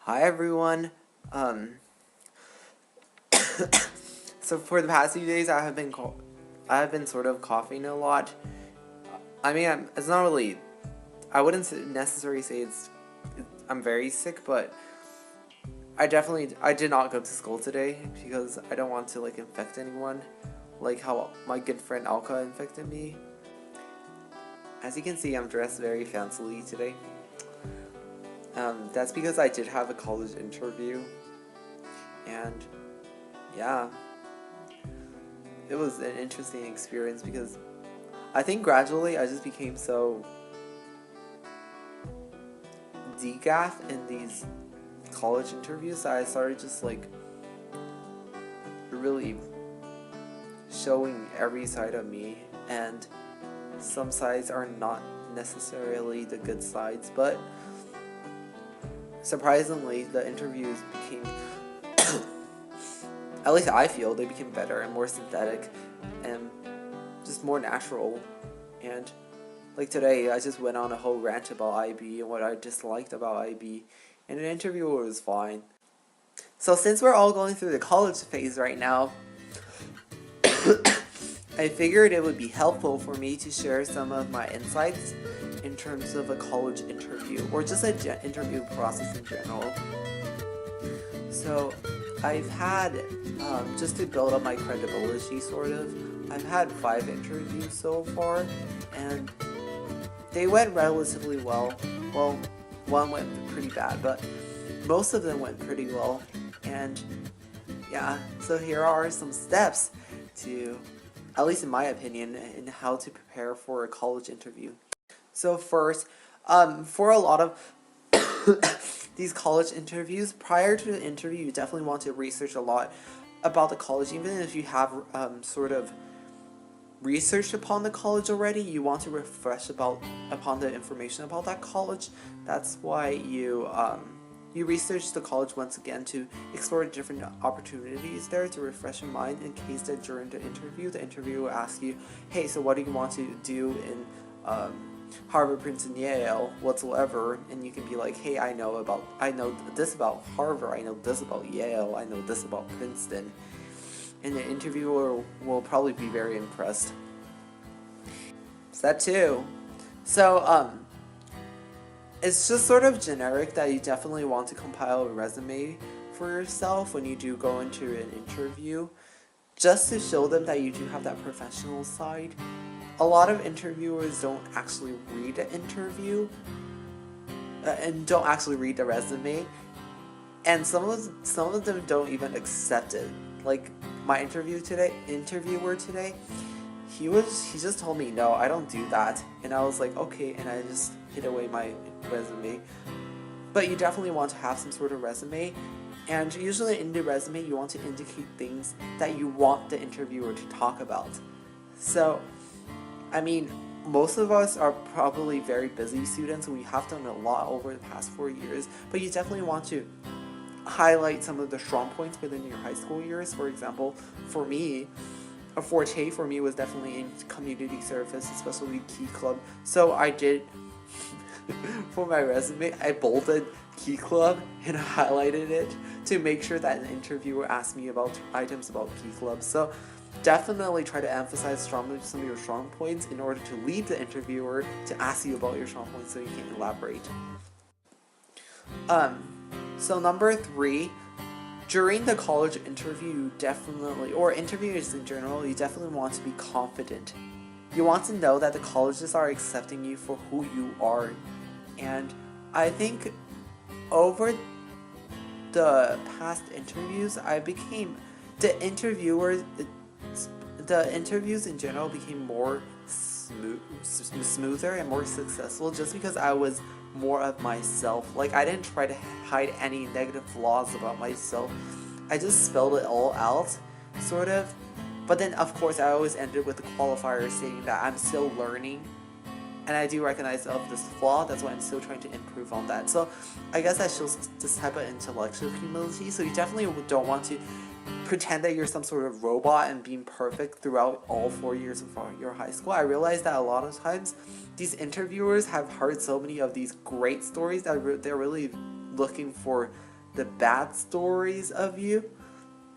Hi everyone. So for the past few days, I have been sort of coughing a lot. I mean, it's not really. I wouldn't necessarily say I'm very sick, but I did not go to school today because I don't want to infect anyone, like how my good friend Alka infected me. As you can see, I'm dressed very fancily today. That's because I did have a college interview, and yeah, it was an interesting experience because I think gradually I just became so degaff in these college interviews that I started just really showing every side of me, and some sides are not necessarily the good sides, but surprisingly the interviews became at least I feel they became better and more synthetic and just more natural. And like today, I just went on a whole rant about IB and what I disliked about IB, and the interviewer was fine. So since we're all going through the college phase right now, I figured it would be helpful for me to share some of my insights in terms of a college interview, or just an interview process in general. So I've had, just to build up my credibility sort of, I've had 5 interviews so far, and they went relatively well. Well, one went pretty bad, but most of them went pretty well. And yeah, so here are some steps to, at least in my opinion, in how to prepare for a college interview. So first, for a lot of these college interviews, prior to the interview, you definitely want to research a lot about the college. Even if you have sort of researched upon the college already, you want to refresh upon the information about that college. That's why you research the college once again to explore different opportunities there to refresh your mind, in case that during the interview will ask you, hey, so what do you want to do in Harvard, Princeton, Yale, whatsoever, and you can be like, hey, I know this about Harvard, I know this about Yale, I know this about Princeton, and the interviewer will probably be very impressed. Step 2. So, it's just sort of generic that you definitely want to compile a resume for yourself when you do go into an interview, just to show them that you do have that professional side. A lot of interviewers don't actually read the interview and don't actually read the resume, and some of them don't even accept it. Like my interviewer today, he just told me, no, I don't do that, and I was like, okay, and I just hid away my resume. But you definitely want to have some sort of resume, and usually in the resume you want to indicate things that you want the interviewer to talk about. So I mean, most of us are probably very busy students, and we have done a lot over the past 4 years, but you definitely want to highlight some of the strong points within your high school years. For example, for me, a forte for me was definitely in community service, especially Key Club. So I did, for my resume, I bolded Key Club and highlighted it to make sure that an interviewer asked me about items about Key Club. So definitely try to emphasize strongly some of your strong points in order to lead the interviewer to ask you about your strong points so you can elaborate. So number 3, during the college interview, you definitely, or interviews in general, you definitely want to be confident. You want to know that the colleges are accepting you for who you are. And I think over the past interviews, the interviews in general became more smoother and more successful, just because I was more of myself. Like, I didn't try to hide any negative flaws about myself. I just spelled it all out, sort of. But then, of course, I always ended with the qualifier stating that I'm still learning, and I do recognize this flaw. That's why I'm still trying to improve on that. So I guess that shows this type of intellectual humility. So you definitely don't want to pretend that you're some sort of robot and being perfect throughout all 4 years of your high school. I realize that a lot of times these interviewers have heard so many of these great stories that they're really looking for the bad stories of you.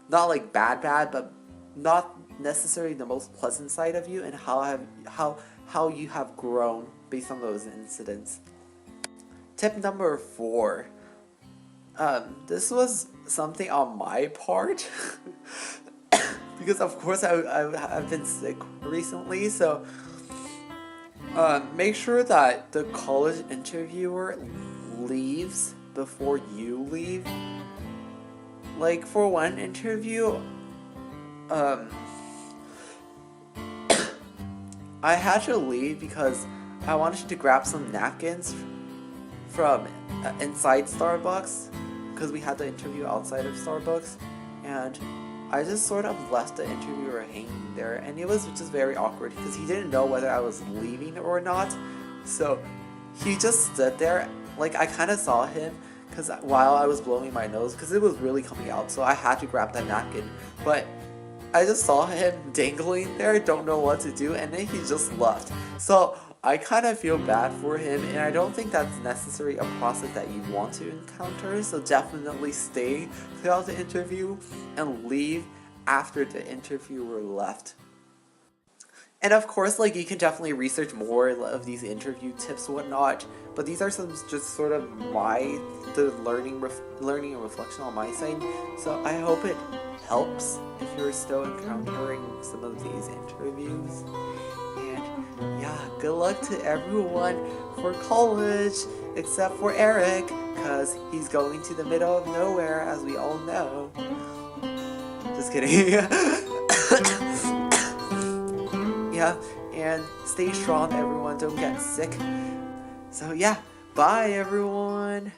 Not like bad, but not necessarily the most pleasant side of you, and how you have grown based on those incidents. Tip number 4. This was something on my part because of course I've been sick recently, so make sure that the college interviewer leaves before you leave. Like for one interview, I had to leave because I wanted to grab some napkins from inside Starbucks, because we had the interview outside of Starbucks, and I just sort of left the interviewer hanging there, and it was just very awkward because he didn't know whether I was leaving or not. So he just stood there. Like I kind of saw him because while I was blowing my nose, because it was really coming out, so I had to grab that napkin, but I just saw him dangling there, don't know what to do, and then he just left. So I kind of feel bad for him, and I don't think that's necessarily a process that you want to encounter, so definitely stay throughout the interview and leave after the interviewer left. And of course, like, you can definitely research more of these interview tips and whatnot, but these are some just sort of the learning and reflection on my side. So I hope it helps if you're still encountering some of these interviews. And yeah, good luck to everyone for college, except for Eric, because he's going to the middle of nowhere, as we all know. Just kidding. Yeah, and stay strong, everyone. Don't get sick. So yeah, bye, everyone.